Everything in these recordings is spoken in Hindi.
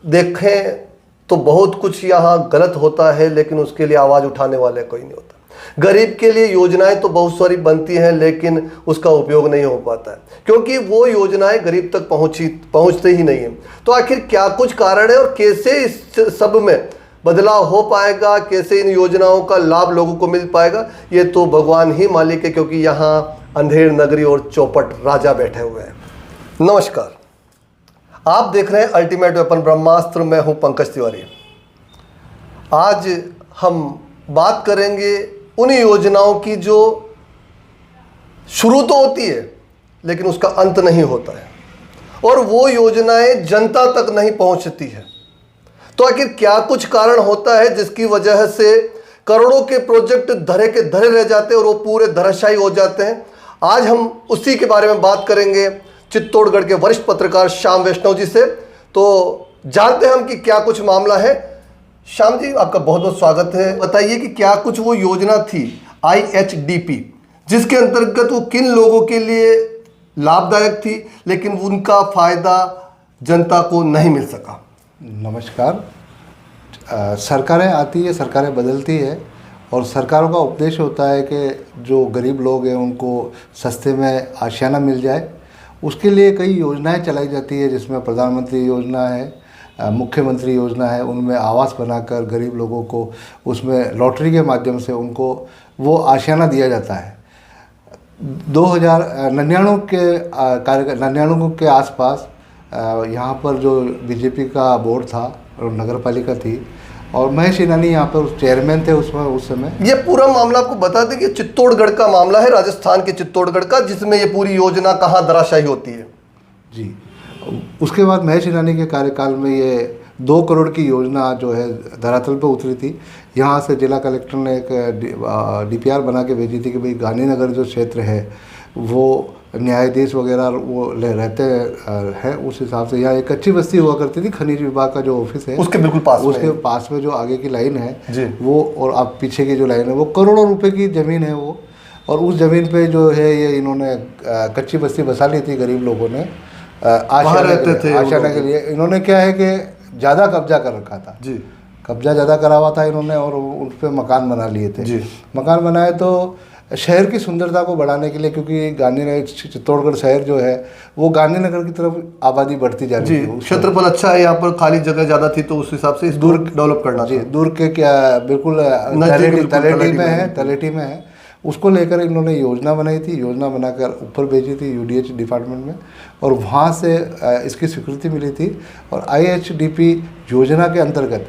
देखें तो बहुत कुछ यहाँ गलत होता है, लेकिन उसके लिए आवाज़ उठाने वाले कोई नहीं होता। गरीब के लिए योजनाएं तो बहुत सारी बनती हैं, लेकिन उसका उपयोग नहीं हो पाता है, क्योंकि वो योजनाएं गरीब तक पहुँचते ही नहीं हैं। तो आखिर क्या कुछ कारण है और कैसे इस सब में बदलाव हो पाएगा, कैसे इन योजनाओं का लाभ लोगों को मिल पाएगा, ये तो भगवान ही मालिक है, क्योंकि यहाँ अंधेर नगरी और चौपट राजा बैठे हुए हैं। नमस्कार, आप देख रहे हैं अल्टीमेट वेपन ब्रह्मास्त्र। मैं हूं पंकज तिवारी। आज हम बात करेंगे उन योजनाओं की जो शुरू तो होती है लेकिन उसका अंत नहीं होता है, और वो योजनाएं जनता तक नहीं पहुंचती है। तो आखिर क्या कुछ कारण होता है जिसकी वजह से करोड़ों के प्रोजेक्ट धरे के धरे रह जाते हैं और वो पूरे धराशायी हो जाते हैं। आज हम उसी के बारे में बात करेंगे चित्तौड़गढ़ के वरिष्ठ पत्रकार श्याम वैष्णव जी से। तो जानते हैं हम कि क्या कुछ मामला है। श्याम जी, आपका बहुत बहुत स्वागत है। बताइए कि क्या कुछ वो योजना थी IHDP, जिसके अंतर्गत वो किन लोगों के लिए लाभदायक थी लेकिन उनका फायदा जनता को नहीं मिल सका। नमस्कार। सरकारें आती है, सरकारें बदलती है, और सरकारों का उद्देश्य होता है कि जो गरीब लोग हैं उनको सस्ते में आशियाना मिल जाए। उसके लिए कई योजनाएं चलाई जाती है, जिसमें प्रधानमंत्री योजना है, मुख्यमंत्री योजना है। उनमें आवास बनाकर गरीब लोगों को उसमें लॉटरी के माध्यम से उनको वो आशियाना दिया जाता है। 1999 के आसपास यहाँ पर जो बीजेपी का बोर्ड था और नगर पालिका थी, और महेश ईरानी यहाँ पर चेयरमैन थे उस समय। ये पूरा मामला आपको बता दें कि चित्तौड़गढ़ का मामला है, राजस्थान के चित्तौड़गढ़ का, जिसमें ये पूरी योजना कहाँ धराशायी होती है। जी, उसके बाद महेश ईरानी के कार्यकाल में ये 2 करोड़ की योजना जो है धरातल पर उतरी थी। यहाँ से जिला कलेक्टर ने एक DPR बना के भेजी थी कि भाई गांधीनगर जो क्षेत्र है वो न्यायाधीश वगैरह वो रहते हैं, उस हिसाब से यहाँ एक कच्ची बस्ती हुआ करती थी। खनिज विभाग का जो ऑफिस है उसके बिल्कुल पास, उसके पास में जो आगे की लाइन है जी, वो, और आप पीछे की जो लाइन है वो करोड़ों रुपए की ज़मीन है वो। और उस ज़मीन पे जो है ये इन्होंने कच्ची बस्ती बसा ली थी। गरीब लोगों ने आशियाना के लिए इन्होंने क्या है कि ज़्यादा कब्जा कर रखा था जी, कब्जा ज़्यादा करा हुआ था इन्होंने, और उन पर मकान बना लिए थे जी। मकान बनाए तो शहर की सुंदरता को बढ़ाने के लिए, क्योंकि गांधीनगर चित्तौड़गढ़ शहर जो है वो गांधीनगर की तरफ आबादी बढ़ती जा रही थी। क्षेत्रफल अच्छा है, यहाँ पर खाली जगह ज़्यादा थी, तो उस हिसाब से दूर डेवलप करना जी, दूर के क्या बिल्कुल तलेटी में है। उसको लेकर इन्होंने योजना बनाई थी, योजना बनाकर ऊपर भेजी थी UDH डिपार्टमेंट में, और वहाँ से इसकी स्वीकृति मिली थी। और IHDP योजना के अंतर्गत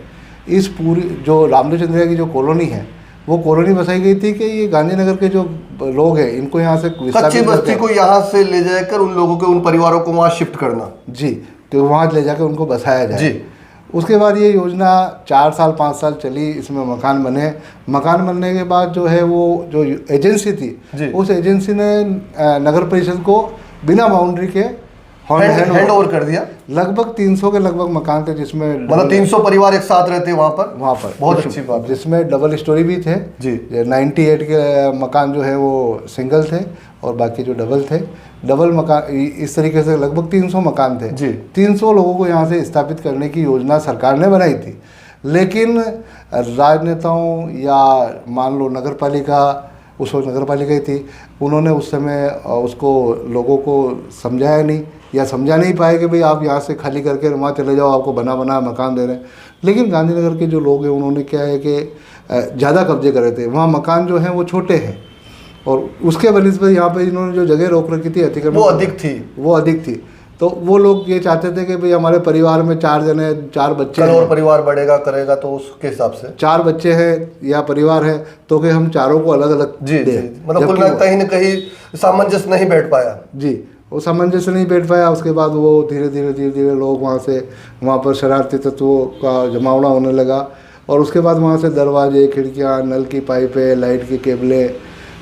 इस पूरी जो रामदेव की जो कॉलोनी है वो कॉलोनी बसाई गई थी कि ये गांधीनगर के जो लोग हैं इनको यहाँ से कच्ची बस्ती को यहाँ से ले जाकर उन लोगों के, उन परिवारों को वहाँ शिफ्ट करना। जी, तो वहाँ ले जाकर उनको बसाया जाए जी। उसके बाद ये योजना 4 साल 5 साल चली, इसमें मकान बने। मकान बनने के बाद जो है वो जो एजेंसी थी उस एजेंसी ने नगर परिषद को बिना बाउंड्री के हैंड ओवर कर दिया। लगभग 300 के लगभग मकान थे, जिसमें मतलब 300 परिवार एक साथ रहते वहाँ पर बहुत अच्छी बात, जिसमें डबल स्टोरी भी थे जी। 98 के मकान जो है वो सिंगल थे और बाकी जो डबल थे। डबल मकान इस तरीके से लगभग 300 मकान थे जी। 300 लोगों को यहाँ से स्थापित करने की योजना सरकार ने बनाई थी, लेकिन राजनेताओं या मान लो नगर पालिका, उस वक्त नगर पालिका ही थी, उन्होंने उस समय उसको लोगों को समझाया नहीं या समझा नहीं पाए कि भाई आप यहाँ से खाली करके वहाँ चले जाओ, आपको बना बना मकान दे रहे हैं। लेकिन गांधीनगर के जो लोग हैं उन्होंने क्या है कि ज़्यादा कब्जे कर रहे थे, वहाँ मकान जो हैं वो छोटे हैं, और उसके बनिस्बत यहाँ पे इन्होंने जो जगह रोक रखी थी अतिक्रमण वो अधिक थी। तो वो लोग ये चाहते थे कि भाई हमारे परिवार में 4 जने 4 बच्चे हैं, और परिवार बढ़ेगा करेगा तो उसके हिसाब से 4 बच्चे हैं या परिवार है तो कि हम चारों को अलग अलग दें। मतलब कहीं न कहीं सामंजस्य नहीं बैठ पाया। जी, वो सामंजस्य नहीं बैठ पाया। उसके बाद वो धीरे धीरे लोग वहाँ पर शरारती तत्वों का जमावड़ा होने लगा, और उसके बाद वहाँ से दरवाजे, खिड़कियाँ, नल की पाइपें, लाइट की केबलें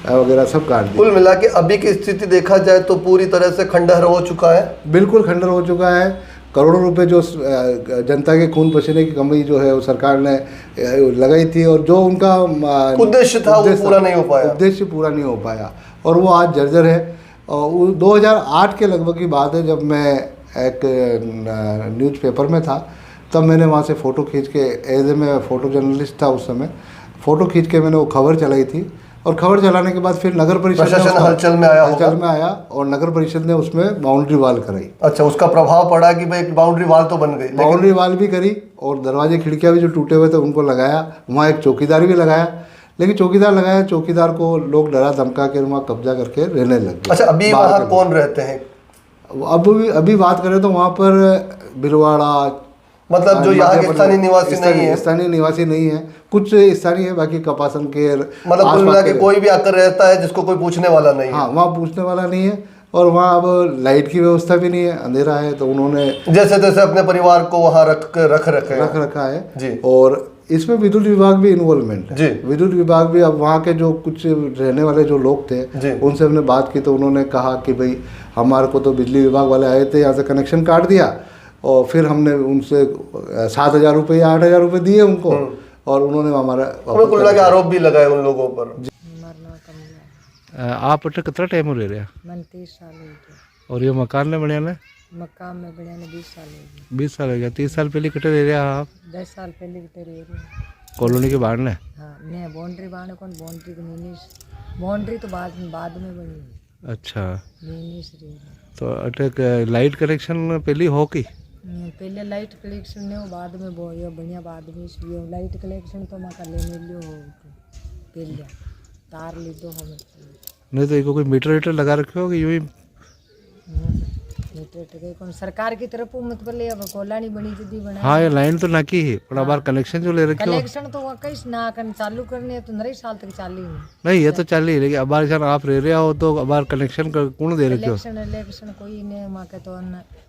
वगैरह सब काट दी। कुल मिला के अभी की स्थिति देखा जाए तो पूरी तरह से खंडहर हो चुका है। बिल्कुल खंडहर हो चुका है। करोड़ों रुपए जो जनता के खून पसीने की कमाई जो है वो सरकार ने लगाई थी, और जो उनका उद्देश्य था वो पूरा नहीं हो पाया। उद्देश्य पूरा नहीं हो पाया, और वो आज जर्जर है। और 2008 के लगभग की बात है, जब मैं एक न्यूज़पेपर में था, तब मैंने वहाँ से फ़ोटो खींच के, एज ए मैं फ़ोटो जर्नलिस्ट था उस समय, फ़ोटो खींच के मैंने वो खबर चलाई थी। और खबर चलाने के बाद फिर नगर परिषद प्रशासन हलचल में आया होगा। हलचल में आया और नगर परिषद ने उसमें बाउंड्री वाल कराई। अच्छा, उसका प्रभाव पड़ा कि भाई एक बाउंड्री वाल तो बन गई, बाउंड्री वाल भी करी और दरवाजे खिड़कियाँ भी जो टूटे हुए थे उनको लगाया। वहाँ एक चौकीदार भी लगाया, लेकिन चौकीदार लगाया, चौकीदार को लोग डरा धमका के वहाँ कब्जा करके रहने लग गए। अच्छा, अभी वहाँ कौन रहते हैं? अभी बात करें तो वहाँ पर बिरवाड़ा, मतलब जो यहाँ के स्थानीय निवासी नहीं है? स्थानीय निवासी नहीं है, कुछ स्थानीय है, बाकी कपासन के मतलब कुल मिला के कोई भी आकर रहता है जिसको कोई पूछने वाला नहीं है। हाँ, वहाँ पूछने वाला नहीं है। और वहाँ अब लाइट की व्यवस्था भी नहीं है, अंधेरा है, तो उन्होंने जैसे तैसे अपने परिवार को वहाँ रख रखा है जी। और इसमें विद्युत विभाग भी इन्वॉल्वमेंट है जी। विद्युत विभाग भी, अब वहाँ के जो कुछ रहने वाले जो लोग थे उनसे हमने बात की तो उन्होंने कहा कि भाई हमारे को तो बिजली विभाग वाले आए थे, यहाँ से कनेक्शन काट दिया और फिर हमने उनसे 7,000 रुपये या 8,000 रुपये दिए उनको और उन्होंने हमारा के आरोप भी लगाए उन लोगों पर। आप अटे कितना टाइम हो रहे? मन 30 साल हो गए। और ये मकान ने बढ़िया ने मकान में बढ़िया ने 20 साल हो गए। 20 साल हो गया। 30 साल पहले कटे रह रहे आप? 10 साल पहले कितने रह रहे। कॉलोनी के बाहर ने? हाँ, नहीं बाउंड्री बाहर कौन, बाउंड्री तो नहीं, बाउंड्री तो बाद में बनी। अच्छा, नहीं तो अटे लाइट कनेक्शन पहले हो की? पहले लाइट कलेक्शन ने बाद में ये बढ़िया बाद में लाइट कलेक्शन तो मैं कर लेने लियो हो पहले तार ली दो हम। नहीं तो इनको कोई मीटर वीटर लगा रखे हो कि यूँ ही? मीटर कौन सरकार की तरफ मत बोले, अब कोलानी बनी जदी बना। हाँ, ये लाइन तो ना की है पर अब कनेक्शन जो ले रखे हो? कलेक्शन तो कहीं ना कर चालू करने तो 9 साल तक चालू नहीं, ये तो चाल ही, लेकिन अब जन आप रह रहे हो तो अब कनेक्शन कौन दे रखे हो? इलेक्शन कोई नहीं माँ के तो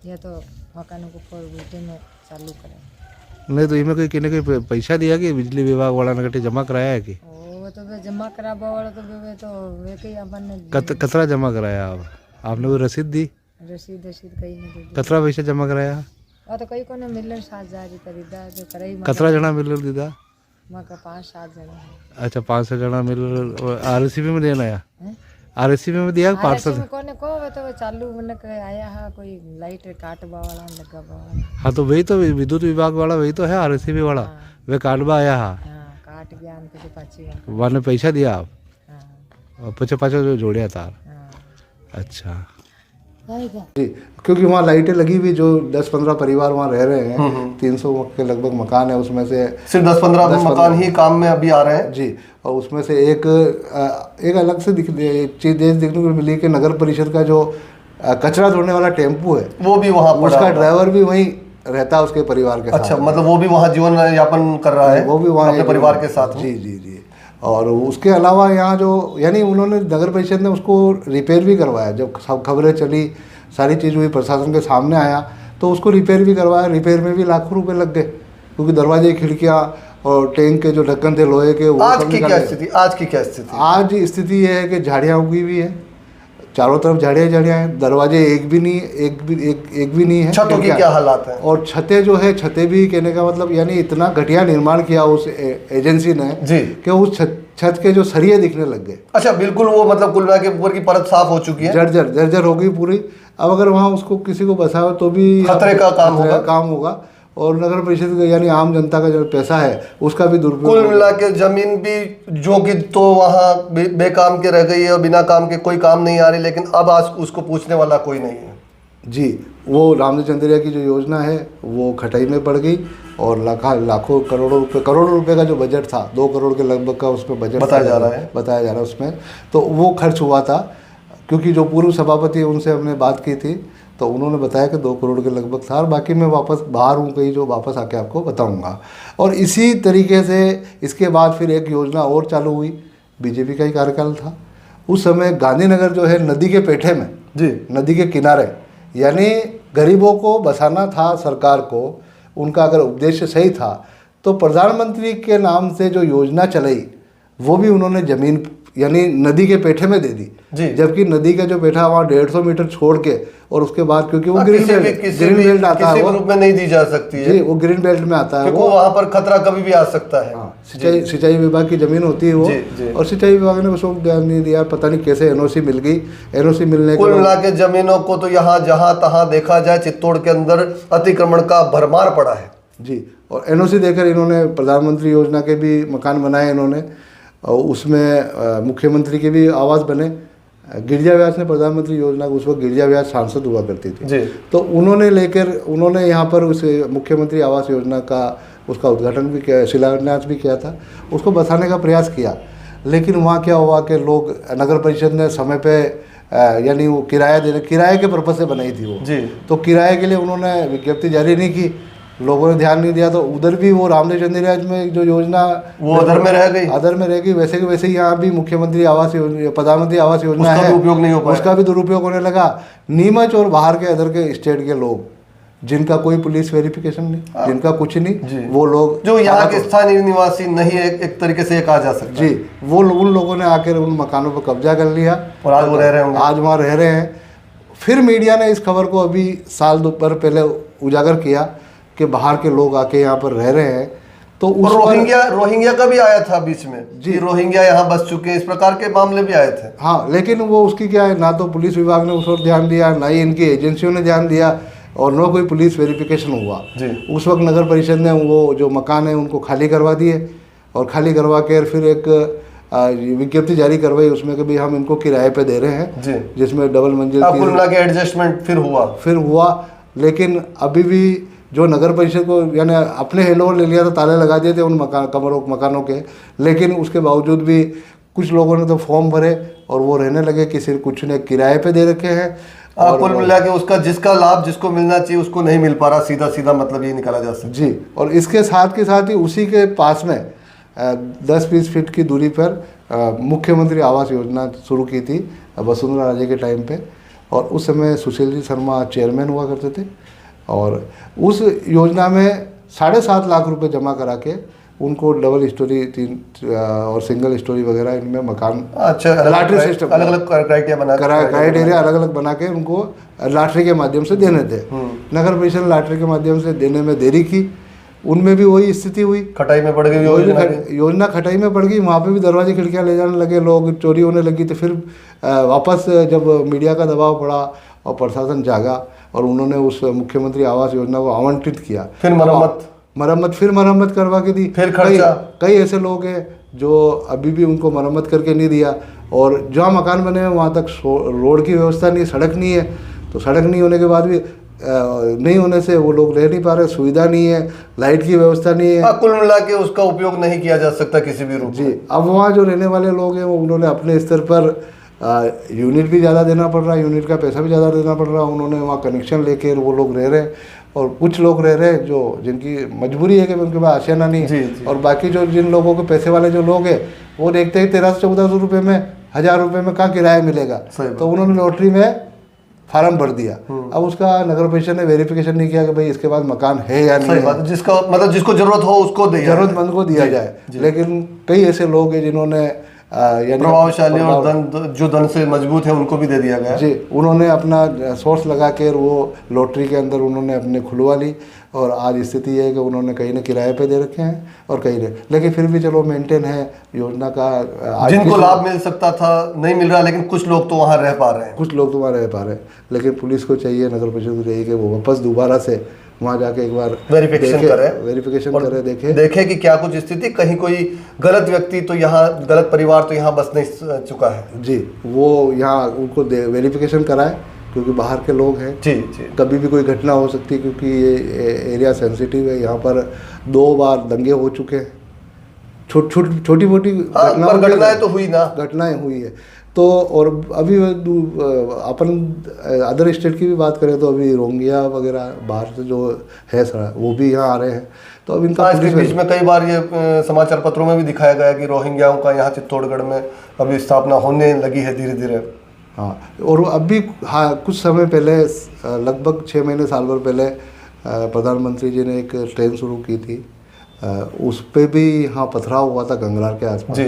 ये तो मकान को फोर में चालू करें। नहीं तो इनमें कोई किने कोई पैसा दिया कि बिजली विभाग वाला ने जमा कराया है कि? वो तो जमा कराबा वाला तो वे कहीं अपन कतरा जमा कराया आपने कोई रसीद दी? रसीद कहीं नहीं दी। कतरा पैसा जमा कराया? वो तो कहीं को ने मिलन 7,000 खरीदा जो कराई। कतरा जना मिलर दीदा? माँ का 5-7 जना। अच्छा, 500 जना मिलर आरसीबी में देना है? आरसीबी में दिया 500? कोने को तो चालू मैंने आया है कोई लाइट काटबा वाला लगा वाला। हाँ, तो वही तो विद्युत विभाग वाला वही तो है आरसीबी वाला। वे काटबा आया है? हाँ, काट गया उनके पाची वाने पैसा दिया आप? हाँ, पाछा जो जोड़िया तार। हाँ। अच्छा जी, क्योंकि वहाँ लाइटें लगी हुई, जो 10-15 परिवार वहाँ रह रहे हैं, 300 के लगभग मकान है, उसमें से सिर्फ 10-15 मकान ही काम में अभी आ रहे हैं जी। और उसमें से एक अलग से चीज देखने को मिली कि नगर परिषद का जो कचरा ढोने वाला टेम्पू है वो भी वहाँ पड़ा, उसका ड्राइवर भी वहीं रहता है उसके परिवार के साथ। अच्छा, मतलब वो भी वहाँ जीवन यापन कर रहा है, वो भी वहाँ अपने परिवार के साथ। जी जी जी। और उसके अलावा यहाँ जो यानी उन्होंने नगर परिषद ने उसको रिपेयर भी करवाया, जब सब खबरें चली, सारी चीज़ हुई, प्रशासन के सामने आया तो उसको रिपेयर भी करवाया। रिपेयर में भी लाखों रुपए लग गए, क्योंकि दरवाजे, खिड़कियाँ और टैंक के जो ढक्कन थे लोहे के, वो आज की क्या स्थिति? आज स्थिति ये है कि झाड़ियाँ उगी हुई है, चारों तरफ झाड़ियाँ हैं, दरवाजे एक भी नहीं है। छतों की क्या हालात है? और छतें जो है, छतें भी, कहने का मतलब यानी इतना घटिया निर्माण किया उस एजेंसी ने जी कि उस छत के जो सरिये दिखने लग गए। अच्छा, बिल्कुल वो मतलब कुल मिला के ऊपर की परत साफ हो चुकी है, जर्जर हो गई पूरी। अब अगर वहाँ उसको किसी को बसाओ तो भी खतरे का काम होगा और नगर परिषद का यानी आम जनता का जो पैसा है उसका भी दुरुपयोग। कुल मिला के जमीन भी जो कि तो वहाँ बेकाम के रह गई है और बिना काम के कोई काम नहीं आ रही, लेकिन अब आज उसको पूछने वाला कोई नहीं है जी। वो रामदेव चंदेरिया की जो योजना है वो खटाई में पड़ गई और लाखों करोड़ों रुपए का जो बजट था, 2 करोड़ के लगभग का उसमें बजट बताया जा रहा है उसमें, तो वो खर्च हुआ था। क्योंकि जो पूर्व सभापति उनसे हमने बात की थी तो उन्होंने बताया कि 2 करोड़ के लगभग था, और बाकी मैं वापस बाहर हूँ कहीं, जो वापस आके आपको बताऊँगा। और इसी तरीके से इसके बाद फिर एक योजना और चालू हुई, बीजेपी का ही कार्यकाल था उस समय। गांधीनगर जो है नदी के पेठे में जी, नदी के किनारे, यानी गरीबों को बसाना था सरकार को, उनका अगर उद्देश्य सही था तो प्रधानमंत्री के नाम से जो योजना चलाई वो भी उन्होंने ज़मीन यानी नदी के पेठे में दे दी जी। जबकि नदी का जो पेठा वहाँ 150 मीटर छोड़ के, और उसके बाद क्योंकि वो ग्रीन बेल्ट आता है, रूप में नहीं दी जा सकती है जी, वो ग्रीन बेल्ट में आता है, वो वहाँ पर खतरा कभी भी आ सकता है। सिंचाई विभाग की जमीन होती है वो जी। और सिंचाई विभाग ने उसको ध्यान नहीं दिया, पता नहीं कैसे एनओसी मिल गई। एनओसी मिलने कुल मिला के जमीनों को तो यहाँ जहाँ तहाँ देखा जाए चित्तौड़ के अंदर अतिक्रमण का भरमार पड़ा है। जी, और एनओसी देकर इन्होंने प्रधानमंत्री योजना के भी मकान बनाए इन्होंने, और उसमें मुख्यमंत्री के भी आवास बने। गिरिजा व्यास ने प्रधानमंत्री योजना को, उस वक्त गिरिजा व्यास सांसद हुआ करती थी जी। तो उन्होंने यहाँ पर उस मुख्यमंत्री आवास योजना का उसका उद्घाटन भी किया, शिलान्यास भी किया था, उसको बसाने का प्रयास किया। लेकिन वहाँ क्या हुआ कि लोग, नगर परिषद ने समय पे यानी वो किराए के पर्पज से बनाई थी वो जी। तो किराए के लिए उन्होंने विज्ञप्ति जारी नहीं की, लोगों ने ध्यान नहीं दिया, तो उधर भी वो रामदेव चंद्राज में जो योजना वो अदर में रह गई, वैसे के वैसे ही यहाँ भी मुख्यमंत्री आवास योजना, प्रधानमंत्री आवास योजना उसका है, भी उपयोग नहीं हो पाया, उसका भी दुरुपयोग होने लगा। नीमच और बाहर के अदर के स्टेट के लोग, जिनका कोई पुलिस वेरिफिकेशन नहीं, जिनका कुछ नहीं, वो लोग जो यहाँ के स्थानीय निवासी नहीं है, एक तरीके से ये कहा जा सकता है। जी, वो उन लोगों ने आकर उन मकानों पर कब्जा कर लिया और आज वो रह रहे होंगे, आज वहाँ रह रहे हैं। फिर मीडिया ने इस खबर को अभी साल दो पर पहले उजागर किया कि बाहर के लोग आके यहाँ पर रह रहे हैं। तो उस रोहिंग्या का भी आया था बीच में जी, रोहिंग्या यहाँ बस चुके हैं, इस प्रकार के मामले भी आए थे। हाँ, लेकिन वो उसकी क्या है, ना तो पुलिस विभाग ने उस पर ध्यान दिया, ना ही इनकी एजेंसियों ने ध्यान दिया, और न कोई पुलिस वेरिफिकेशन हुआ जी। उस वक्त नगर परिषद ने वो जो मकान है उनको खाली करवा दिए, और खाली करवा कर फिर एक विज्ञप्ति जारी करवाई उसमें कि भाई हम इनको किराए पे दे रहे हैं जी, जिसमें डबल मंजिल कुल मिला के एडजस्टमेंट फिर हुआ। लेकिन अभी भी जो नगर परिषद को यानी अपने हेलोवर ले लिया, तो ताले लगा दिए थे उन मकानों के, लेकिन उसके बावजूद भी कुछ लोगों ने तो फॉर्म भरे और वो रहने लगे, किसी कुछ ने किराए पे दे रखे हैं। और कुल मिला के उसका जिसका लाभ जिसको मिलना चाहिए उसको नहीं मिल पा रहा, सीधा मतलब ये निकाला जा सकता जी। और इसके साथ ही उसी के पास में 10-20 फीट की दूरी पर मुख्यमंत्री आवास योजना शुरू की थी वसुंधरा राजे के टाइम पे, और उस समय सुशील जी शर्मा चेयरमैन हुआ करते थे, और उस योजना में 7.5 लाख रुपए जमा करा के उनको डबल स्टोरी, 3 और सिंगल स्टोरी वगैरह इनमें मकान, अच्छा, लॉटरी सिस्टम, अलग क्राइटेरिया अलग बना के उनको लॉटरी के माध्यम से देने थे। नगर परिषद लॉटरी के माध्यम से देने में देरी की, उनमें भी वही स्थिति हुई, खटाई में पड़ गई योजना खटाई में पड़ गई। वहाँ पे भी दरवाजे खिड़कियाँ ले जाने लगे लोग, चोरी होने लगी। तो फिर वापस जब मीडिया का दबाव पड़ा और प्रशासन जागा और उन्होंने उस मुख्यमंत्री आवास योजना को आवंटित किया, फिर मरम्मत करवा के दी। फिर खर्चा, कई ऐसे लोग हैं जो अभी भी उनको मरम्मत करके नहीं दिया, और जहाँ मकान बने हैं वहाँ तक रोड की व्यवस्था नहीं, सड़क नहीं है, तो सड़क नहीं होने के बाद भी नहीं होने से वो लोग रह नहीं पा रहे, सुविधा नहीं है, लाइट की व्यवस्था नहीं है, कुल मिला के उसका उपयोग नहीं किया जा सकता किसी भी रूप जी। अब वहाँ जो रहने वाले लोग हैं वो उन्होंने अपने स्तर पर यूनिट भी ज़्यादा देना पड़ रहा है, यूनिट का पैसा भी ज़्यादा देना पड़ रहा है, उन्होंने वहाँ कनेक्शन लेके वो लोग रह रहे हैं, और कुछ लोग रह रहे हैं जो जिनकी मजबूरी है कि उनके पास आशियाना नहीं है, और बाकी जो जिन लोगों के पैसे वाले जो लोग हैं वो देखते हैं 1300-1400 रुपये में, 1000 रुपये में कहाँ किराया मिलेगा, तो उन्होंने लॉटरी में फार्म भर दिया। अब उसका नगर परिषद ने वेरिफिकेशन नहीं किया कि भाई इसके पास मकान है या नहीं है, जिसका मतलब जिसको जरूरत हो उसको दे, जरूरतमंद को दिया जाए। लेकिन कई ऐसे लोग हैं जिन्होंने प्रभावशाली और जो धन से मजबूत है उनको भी दे दिया गया जी, उन्होंने अपना सोर्स लगा कर वो लॉटरी के अंदर उन्होंने अपने खुलवा ली, और आज स्थिति है कि उन्होंने कहीं ने किराए पे दे रखे हैं और कहीं ने, लेकिन फिर भी चलो मेंटेन है योजना का। जिनको लाभ मिल सकता था नहीं मिल रहा, लेकिन कुछ लोग तो वहाँ रह पा रहे हैं, लेकिन पुलिस को चाहिए, नगर परिषद को चाहिए कि वो वापस दोबारा से वहाँ जाके एक बार वेरिफिकेशन करे, देखे कि क्या कुछ स्थिति, कहीं कोई गलत व्यक्ति तो यहाँ, गलत परिवार तो यहाँ बस नहीं चुका है जी, वो यहाँ उनको वेरिफिकेशन कराए, क्योंकि बाहर के लोग हैं जी, कभी भी कोई घटना हो सकती है, क्योंकि ये एरिया सेंसिटिव है। यहाँ पर 2 बार दंगे हो चुके हैं, छोटी मोटी घटनाएं तो हुई ना, घटनाएं हुई है। तो और अभी अपन अदर स्टेट की भी बात करें तो अभी रोहिंग्या वगैरह बाहर से जो है वो भी यहाँ आ रहे हैं, तो अब इनका बीच में कई बार ये समाचार पत्रों में भी दिखाया गया कि रोहिंग्याओं का यहाँ चित्तौड़गढ़ में अभी स्थापना होने लगी है धीरे धीरे। हाँ, और अभी कुछ समय पहले, लगभग 6 महीने साल भर पहले प्रधानमंत्री जी ने एक ट्रेन शुरू की थी, उस पर भी यहाँ पथराव हुआ था गंगरार के आसपास,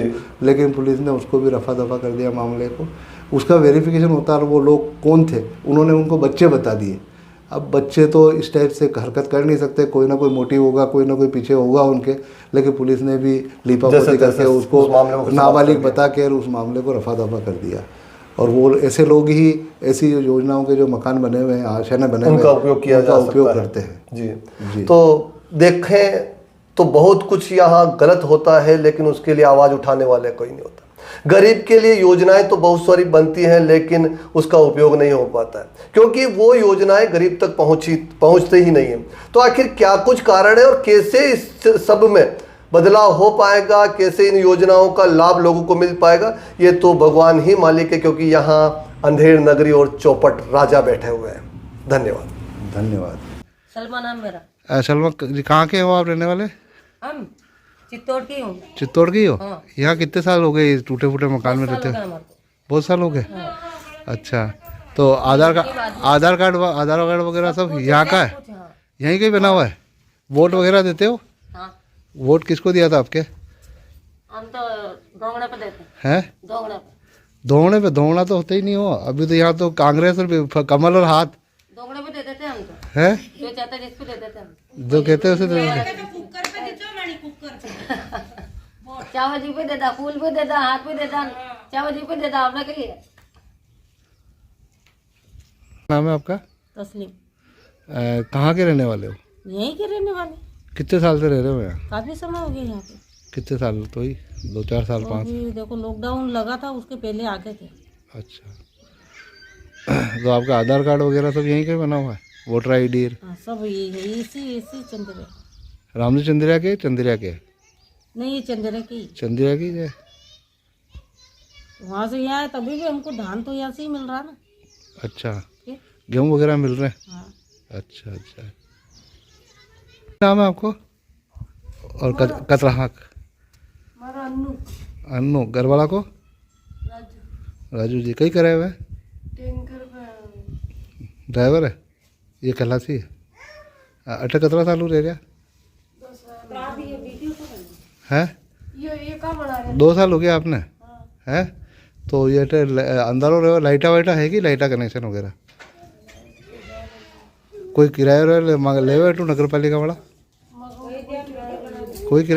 लेकिन पुलिस ने उसको भी रफा दफा कर दिया मामले को। उसका वेरिफिकेशन होता है वो लोग कौन थे, उन्होंने उनको बच्चे बता दिए। अब बच्चे तो इस टाइप से हरकत कर नहीं सकते, कोई ना कोई मोटिव होगा, कोई ना कोई पीछे होगा उनके, लेकिन पुलिस ने भी लीपापोती करके उसको नाबालिग बता कर उस मामले को रफा दफा कर दिया। और वो ऐसे लोग ही ऐसी योजनाओं के जो मकान बने हुए हैं, आशियाने बने हुए हैं, उनका उपयोग करते हैं जी। तो देखें तो बहुत कुछ यहाँ गलत होता है, लेकिन उसके लिए आवाज़ उठाने वाले कोई नहीं होता। गरीब के लिए योजनाएं तो बहुत सारी बनती हैं, लेकिन उसका उपयोग नहीं हो पाता है, क्योंकि वो योजनाएं गरीब तक पहुंचते ही नहीं है। तो आखिर क्या कुछ कारण है और कैसे इस सब में बदलाव हो पाएगा, कैसे इन योजनाओं का लाभ लोगों को मिल पाएगा, ये तो भगवान ही मालिक है, क्योंकि यहाँ अंधेर नगरी और चौपट राजा बैठे हुए हैं। धन्यवाद। धन्यवाद। सलमा नाम मेरा। सलमा जी, कहाँ के हो आप रहने वाले? हम चित्तौड़ की हूँ। चित्तौड़ की हो? हाँ। यहाँ कितने साल हो गए टूटे फूटे मकान में रहते हो? बहुत साल हो गए। अच्छा, तो आधार कार्ड वगैरह सब यहाँ का है? यहीं का ही बना हुआ है? वोट वगैरह देते हो? हाँ। वोट किसको दिया था आपके? हम तो दोगड़े पे देते हैं? दोगड़े पे। दोगड़ा तो होता ही नहीं हो अभी तो। यहाँ तो कांग्रेस और कमल और हाथ दोगड़े पे दे देते हम तो। है, जो चाहते जिसको दे देते हम। जो कहते हैं उसे दे देते। चावल जी पे देता, फूल पे देता, हाथ पे देता, चावल जी पे देता अपना के लिए। नाम है आपका? तस्लीम। कहाँ के रहने वाले हो? यहीं के रहने वाले। कितने साल से रह रहे हो यहाँ? काफी समय हो गया यहाँ पे। कितने साल? तो ही 2-4 साल, 5? अभी देखो लॉकडाउन लगा था, उसके पहले आ गए थे। अच्छा, तो आपका आधार कार्ड वगैरह सब यहीं का बना हुआ है? Voter ID? हाँ, सब ये है। इसी चंद्र रामजी चंद्रिया के? नहीं, ये चंद्र की। चंद्रिया की है। वहाँ से यहाँ है, तभी भी हमको धान तो यहाँ से ही मिल रहा ना। अच्छा, ठीक? गेहूँ वगैरह मिल रहे हैं? हाँ। अच्छा। नाम है आपको? और कतराहक? हमारा अन्नू। अन्नू। घर वाला को? राजू जी। कई कराए हुए? टैंकर पे ड्राइवर है? ये खलासी है? अटे कितना साल रह रहा है? ये कहाँ बना रहे? 2 साल हो गया आपने? है तो ये अंदर हो लाइटा वाइटा है कि लाइटा कनेक्शन वगैरह? कोई किराया ले हुए टू नगर पालिका वाला? कोई किराया?